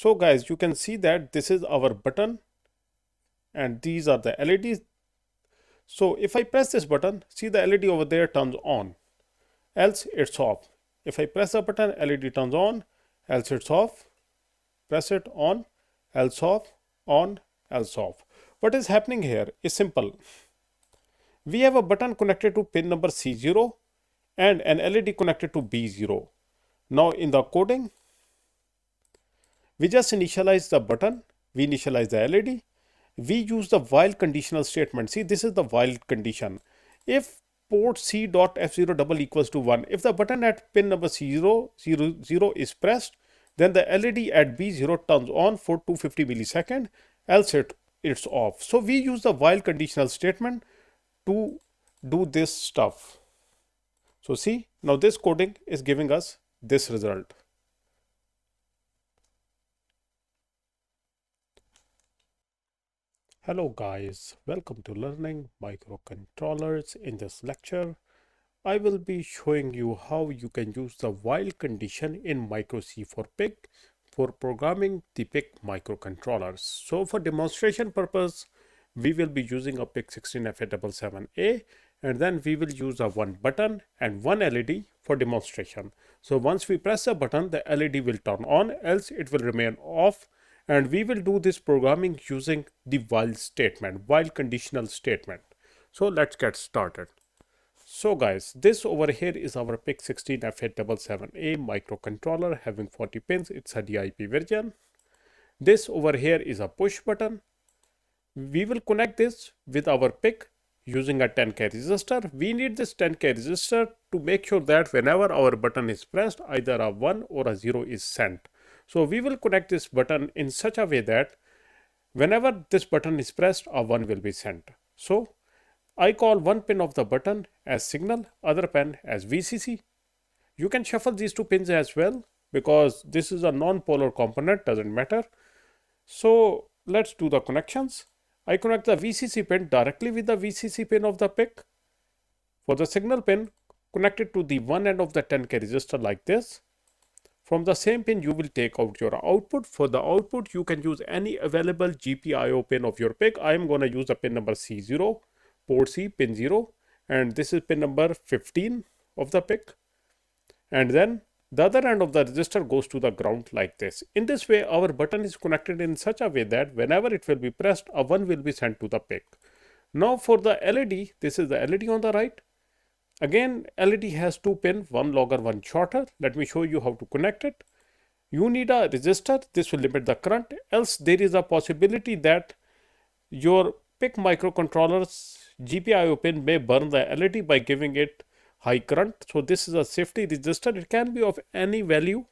So guys, you can see that this is our button and these are the LEDs. So if I press this button, see the LED over there turns on, else it's off. If I press the button, LED turns on, else it's off. Press it on, else off, on, else off. What is happening here is simple. We have a button connected to pin number C0 and an LED connected to B0. Now in the coding, we just initialize the button, we initialize the LED, we use the while conditional statement. See, this is the while condition. If port C dot F0 double equals to 1, if the button at pin number C0 is pressed, then the LED at B0 turns on for 250 millisecond, else it's off. So we use the while conditional statement to do this stuff. So see, now this coding is giving us this result. Hello guys, welcome to learning microcontrollers. In this lecture, I will be showing you how you can use the while condition in mikroC for PIC for programming the PIC microcontrollers. So for demonstration purpose, we will be using a PIC16F877A and then we will use a one button and one LED for demonstration. So once we press a button, the LED will turn on, else it will remain off. And we will do this programming using the while statement, while conditional statement. So let's get started. So guys, this over here is our PIC16F877A microcontroller having 40 pins. It's a DIP version. This over here is a push button. We will connect this with our PIC using a 10K resistor. We need this 10K resistor to make sure that whenever our button is pressed, either a 1 or a 0 is sent. So we will connect this button in such a way that whenever this button is pressed, a 1 will be sent. So I call one pin of the button as signal, other pin as VCC. You can shuffle these two pins as well because this is a non-polar component, doesn't matter. So let's do the connections. I connect the VCC pin directly with the VCC pin of the PIC. For the signal pin, connect it to the one end of the 10K resistor like this. From the same pin, you will take out your output. For the output, you can use any available GPIO pin of your PIC. I am going to use the pin number C0, port C, pin 0. And this is pin number 15 of the PIC. And then the other end of the resistor goes to the ground like this. In this way, our button is connected in such a way that whenever it will be pressed, a 1 will be sent to the PIC. Now for the LED, this is the LED on the right. Again, LED has two pins, one longer, one shorter. Let me show you how to connect it. You need a resistor. This will limit the current. Else there is a possibility that your PIC microcontroller's GPIO pin may burn the LED by giving it high current. So this is a safety resistor. It can be of any value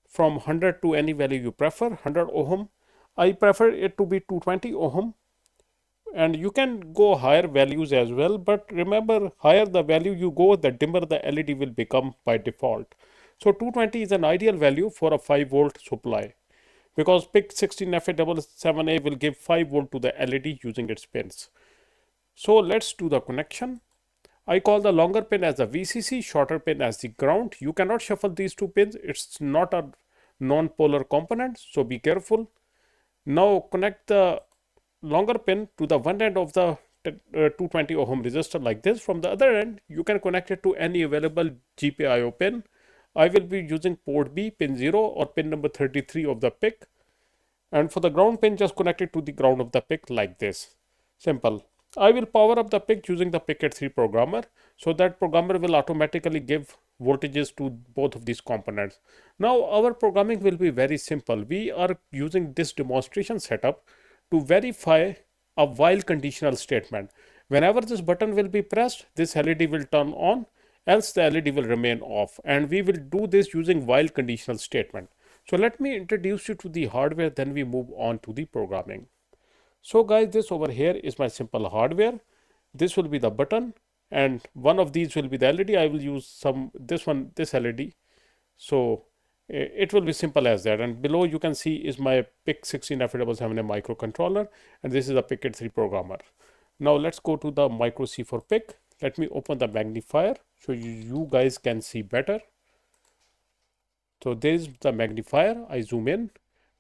from 100 to any value you prefer. 100 ohm. I prefer it to be 220 ohm. And you can go higher values as well, but remember, higher the value you go, the dimmer the LED will become by default. So 220 is an ideal value for a 5 volt supply because PIC16F877A will give 5 volt to the LED using its pins. So let's do the connection. I call the longer pin as the VCC, shorter pin as the ground. You cannot shuffle these two pins. It's not a non-polar component, so be careful. Now connect the longer pin to the one end of the 220 ohm resistor like this. From the other end, you can connect it to any available GPIO pin. I will be using port B, pin 0 or pin number 33 of the PIC. And for the ground pin, just connect it to the ground of the PIC like this. Simple. I will power up the PIC using the PIC3 programmer. So that programmer will automatically give voltages to both of these components. Now our programming will be very simple. We are using this demonstration setup to verify a while conditional statement. Whenever this button will be pressed, this LED will turn on, else the LED will remain off. And we will do this using while conditional statement. So let me introduce you to the hardware, then we move on to the programming. So guys, this over here is my simple hardware. This will be the button and one of these will be the LED. I will use this LED. So it will be simple as that. And below you can see is my PIC16F877A microcontroller, and this is a PIC3 programmer. Now let's go to the mikroC for PIC. Let me open the magnifier so you guys can see better. So there is the magnifier. I zoom in.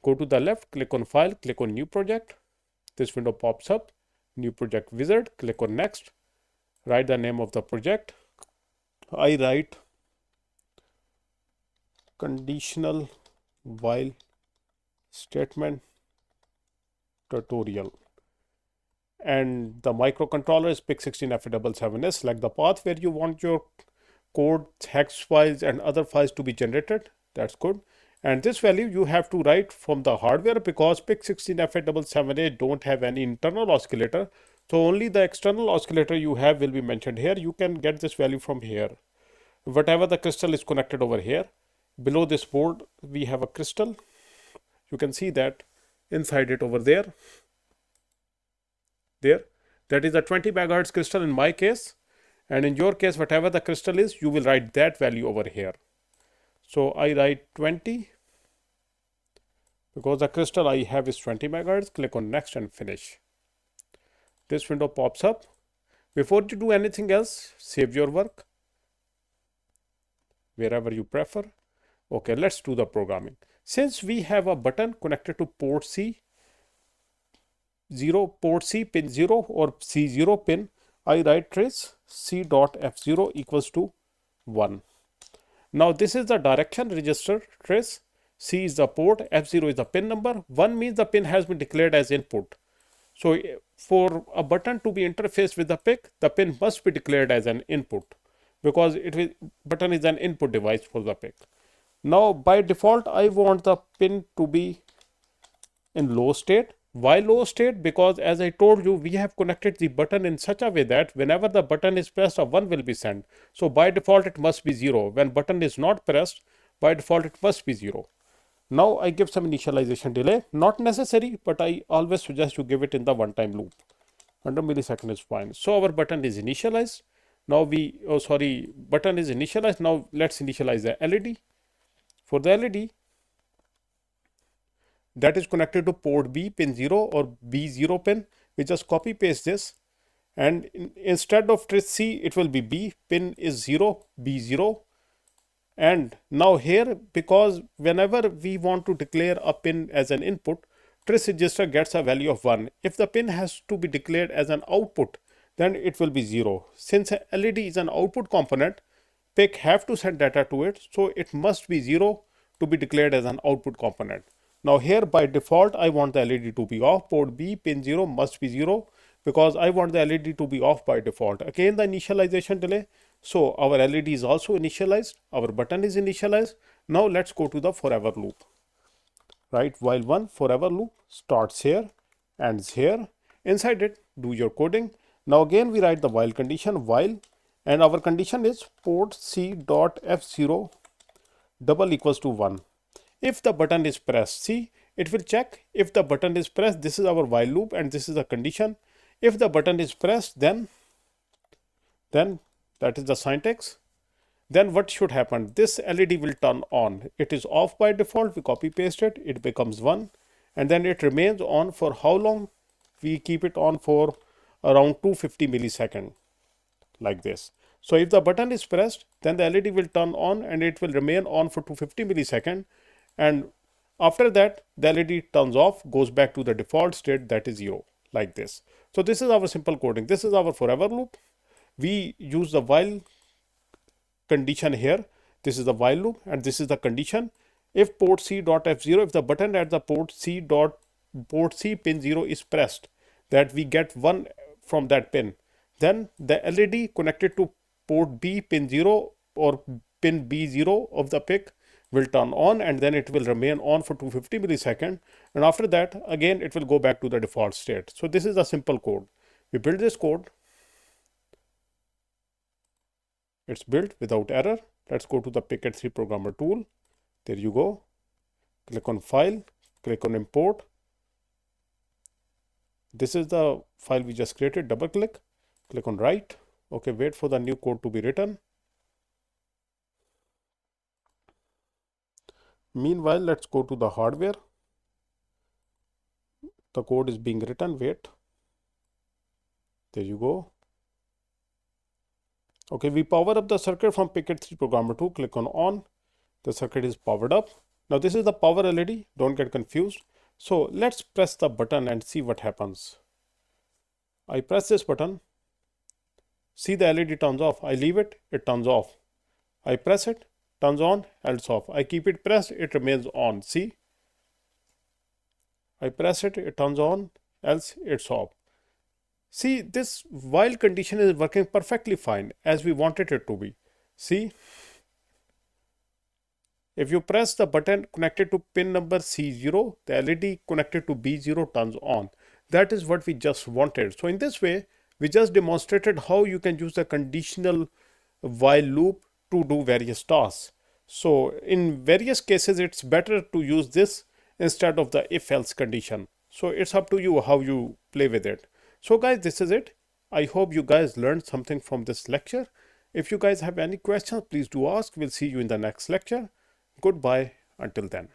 Go to the left, click on File, click on New Project. This window pops up. New Project Wizard, click on Next. Write the name of the project. I write conditional while statement tutorial. And the microcontroller is PIC16F877A. Select the path where you want your code, hex files, and other files to be generated. That's good. And this value you have to write from the hardware because PIC16F877A don't have any internal oscillator. So only the external oscillator you have will be mentioned here. You can get this value from here. Whatever the crystal is connected over here. Below this board, we have a crystal. You can see that inside it over there. That is a 20 megahertz crystal in my case. And in your case, whatever the crystal is, you will write that value over here. So I write 20 because the crystal I have is 20 megahertz. Click on next and finish. This window pops up. Before you do anything else, save your work wherever you prefer. Okay, let's do the programming. Since we have a button connected to port C, port C pin 0 or C0 pin, I write trace C.F0 equals to 1. Now this is the direction register trace. C is the port, F0 is the pin number. 1 means the pin has been declared as input. So for a button to be interfaced with the PIC, the pin must be declared as an input because button is an input device for the PIC. Now by default, I want the pin to be in low state. Why low state? Because as I told you, we have connected the button in such a way that whenever the button is pressed, a 1 will be sent. So by default, it must be 0. When button is not pressed, by default, it must be 0. Now I give some initialization delay. Not necessary, but I always suggest you give it in the one-time loop. 100 millisecond is fine. So our button is initialized. Now button is initialized. Now let's initialize the LED. For the LED, that is connected to port B pin 0 or B0 pin. We just copy paste this, and instead of trace C, it will be B. Pin is 0, B0. And now here, because whenever we want to declare a pin as an input, trace register gets a value of 1. If the pin has to be declared as an output, then it will be 0. Since LED is an output component, PIC have to send data to it, so it must be 0 to be declared as an output component. Now here by default, I want the LED to be off. Port B pin 0 must be 0 because I want the LED to be off by default. Again, the initialization delay. So our LED is also initialized. Our button is initialized. Now let's go to the forever loop. Right, while one forever loop starts here, ends here. Inside it, do your coding. Now again, we write the while condition while, and our condition is port C.F0 double equals to 1. If the button is pressed, see, it will check if the button is pressed. This is our while loop and this is the condition. If the button is pressed, then that is the syntax. Then what should happen? This LED will turn on. It is off by default. We copy paste it. It becomes 1 and then it remains on for how long? We keep it on for around 250 milliseconds like this. So if the button is pressed, then the LED will turn on and it will remain on for 250 milliseconds. And after that, the LED turns off, goes back to the default state, that is 0, like this. So this is our simple coding. This is our forever loop. We use the while condition here. This is the while loop and this is the condition. If port C.F0, if the button at the port C pin 0 is pressed, that we get 1 from that pin, then the LED connected to port B pin 0 or pin B0 of the PIC will turn on and then it will remain on for 250 milliseconds, and after that again it will go back to the default state. So this is a simple code. We build this code. It's built without error. Let's go to the PIC3 programmer tool. There you go. Click on file, click on import. This is the file we just created. Double click on write. Okay, wait for the new code to be written. Meanwhile, let's go to the hardware. The code is being written. Wait. There you go. Okay, we power up the circuit from PIC3 programmer 2. Click on. The circuit is powered up. Now this is the power LED, don't get confused. So let's press the button and see what happens. I press this button, see the LED turns off. I leave it, it turns off. I press it, turns on and it's off. I keep it pressed, it remains on. See? I press it, it turns on, else it's off. See, this while condition is working perfectly fine as we wanted it to be. See? If you press the button connected to pin number C0, the LED connected to B0 turns on. That is what we just wanted. So in this way, we just demonstrated how you can use the conditional while loop to do various tasks. So in various cases, it's better to use this instead of the if-else condition. So it's up to you how you play with it. So guys, this is it. I hope you guys learned something from this lecture. If you guys have any questions, please do ask. We'll see you in the next lecture. Goodbye until then.